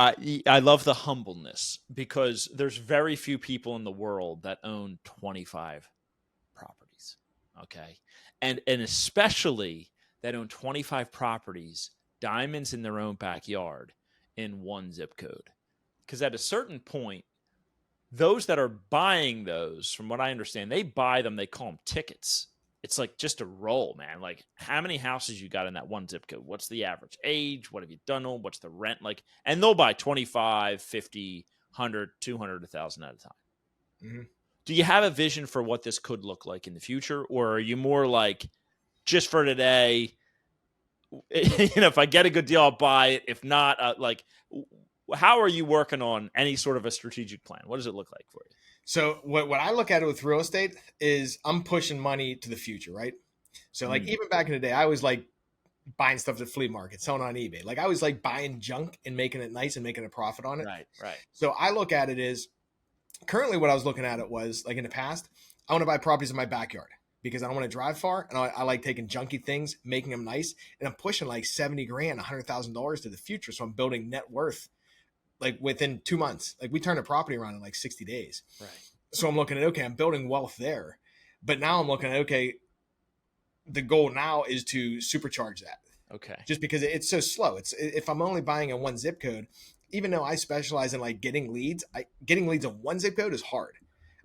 I love the humbleness because there's very few people in the world that own 25 properties. Okay. And especially that own 25 properties, diamonds in their own backyard in one zip code. Because at a certain point, those that are buying those, from what I understand, they buy them, they call them tickets. It's like just a roll, man. Like, how many houses you got in that one zip code? What's the average age? What have you done on? What's the rent like? And they'll buy 25, 50, 100, 200, 1,000 at a time. Mm-hmm. Do you have a vision for what this could look like in the future? Or are you more like, just for today, if I get a good deal, I'll buy it. If not, how are you working on any sort of a strategic plan? What does it look like for you? So what I look at it with real estate is I'm pushing money to the future, right? So like even back in the day, I was like buying stuff at flea markets, selling on eBay. Like I was like buying junk and making it nice and making a profit on it. Right. So I look at it as currently what I was looking at it was like in the past, I want to buy properties in my backyard because I don't want to drive far. And I like taking junky things, making them nice. And I'm pushing like 70 grand, $100,000 to the future. So I'm building net worth like within 2 months. Like we turned a property around in like 60 days. Right. So I'm looking at, okay, I'm building wealth there. But now I'm looking at, okay, the goal now is to supercharge that. Okay. Just because it's so slow. It's if I'm only buying in one zip code, even though I specialize in like getting leads in one zip code is hard.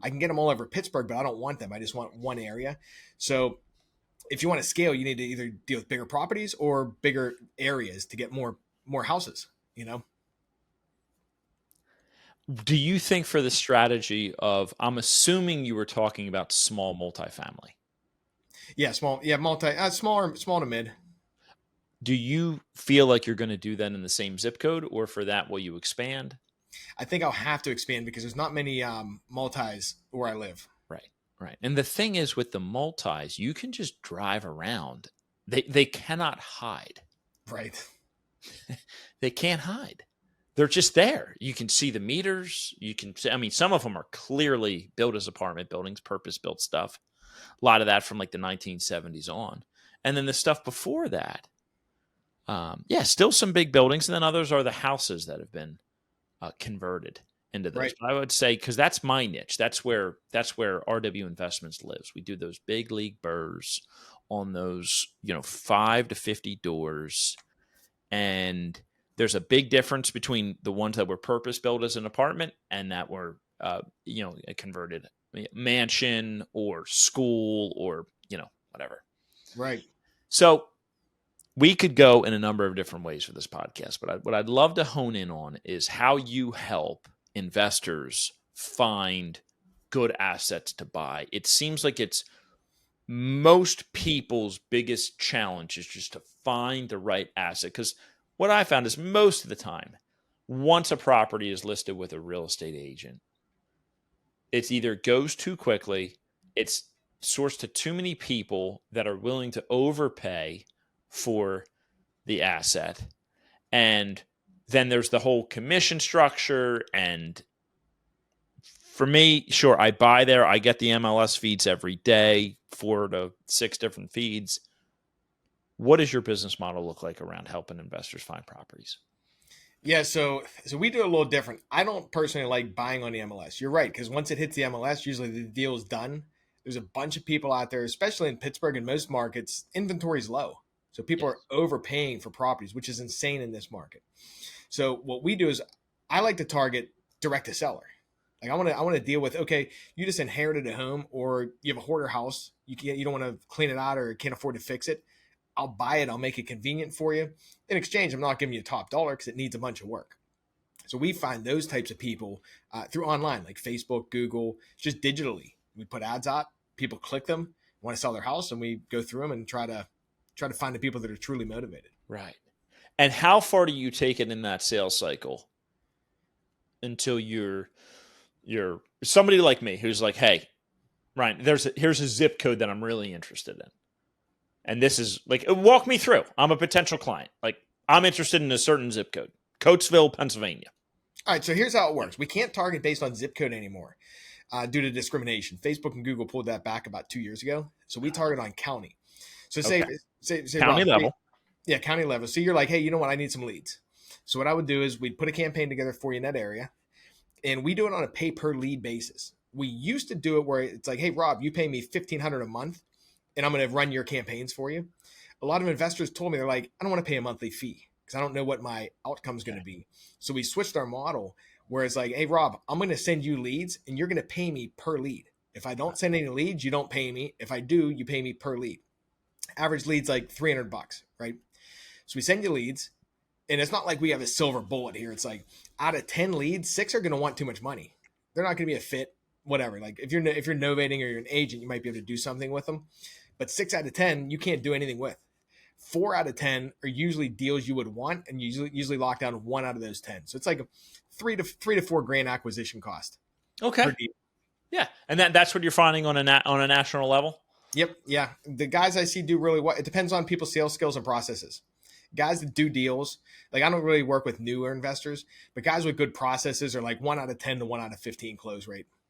I can get them all over Pittsburgh, but I don't want them. I just want one area. So if you want to scale, you need to either deal with bigger properties or bigger areas to get more houses, Do you think for the strategy of, I'm assuming you were talking about small multifamily. Yeah, small. Yeah, small to mid. Do you feel like you're going to do that in the same zip code, or for that, will you expand? I think I'll have to expand because there's not many multis where I live. Right. And the thing is with the multis, you can just drive around. They cannot hide. Right. They can't hide. They're just there. You can see the meters. You can see, some of them are clearly built as apartment buildings, purpose-built stuff. A lot of that from like the 1970s on. And then the stuff before that, still some big buildings. And then others are the houses that have been converted into those. Right. But I would say, because that's my niche. That's where RW Investments lives. We do those big league burrs on those, 5 to 50 doors. And there's a big difference between the ones that were purpose built as an apartment and that were, a converted mansion or school or, whatever. Right. So we could go in a number of different ways for this podcast, but what I'd love to hone in on is how you help investors find good assets to buy. It seems like it's most people's biggest challenge is just to find the right asset. Because what I found is most of the time, once a property is listed with a real estate agent, it's either goes too quickly, it's sourced to too many people that are willing to overpay for the asset. And then there's the whole commission structure. And for me, sure, I buy there. I get the MLS feeds every day, 4 to 6 different feeds. What does your business model look like around helping investors find properties? Yeah, so we do it a little different. I don't personally like buying on the MLS. You're right, because once it hits the MLS, usually the deal is done. There's a bunch of people out there, especially in Pittsburgh and most markets, inventory is low. So people are overpaying for properties, which is insane in this market. So what we do is I like to target direct to seller. Like I want to deal with, okay, you just inherited a home or you have a hoarder house. You don't want to clean it out or can't afford to fix it. I'll buy it. I'll make it convenient for you. In exchange, I'm not giving you top dollar because it needs a bunch of work. So we find those types of people through online, like Facebook, Google, just digitally. We put ads out, people click them, want to sell their house, and we go through them and try to find the people that are truly motivated. Right. And how far do you take it in that sales cycle until you're somebody like me who's like, hey, Ryan, here's a zip code that I'm really interested in. And this is like, walk me through. I'm a potential client. Like I'm interested in a certain zip code, Coatesville, Pennsylvania. All right. So here's how it works. We can't target based on zip code anymore due to discrimination. Facebook and Google pulled that back about 2 years ago. So we target on county. So say County Rob, level. Yeah, county level. So you're like, hey, you know what? I need some leads. So what I would do is we'd put a campaign together for you in that area, and we do it on a pay per lead basis. We used to do it where it's like, hey, Rob, you pay me $1,500 a month, and I'm going to run your campaigns for you. A lot of investors told me, they're like, I don't want to pay a monthly fee because I don't know what my outcome is going to be. So we switched our model where it's like, hey, Rob, I'm going to send you leads, and you're going to pay me per lead. If I don't send any leads, you don't pay me. If I do, you pay me per lead. Average lead's like $300, right? So we send you leads, and it's not like we have a silver bullet here. It's like out of 10 leads, 6 are going to want too much money. They're not going to be a fit, whatever. Like if you're novating or you're an agent, you might be able to do something with them. But 6 out of 10, you can't do anything with. 4 out of 10 are usually deals you would want, and you usually lock down 1 out of those 10. So it's like a three to four grand acquisition cost. Okay. Yeah, and that's what you're finding on a national level. Yep. Yeah. The guys I see do really well. It depends on people's sales skills and processes. Guys that do deals, like I don't really work with newer investors, but guys with good processes are like 1 out of 10 to 1 out of 15 close rate.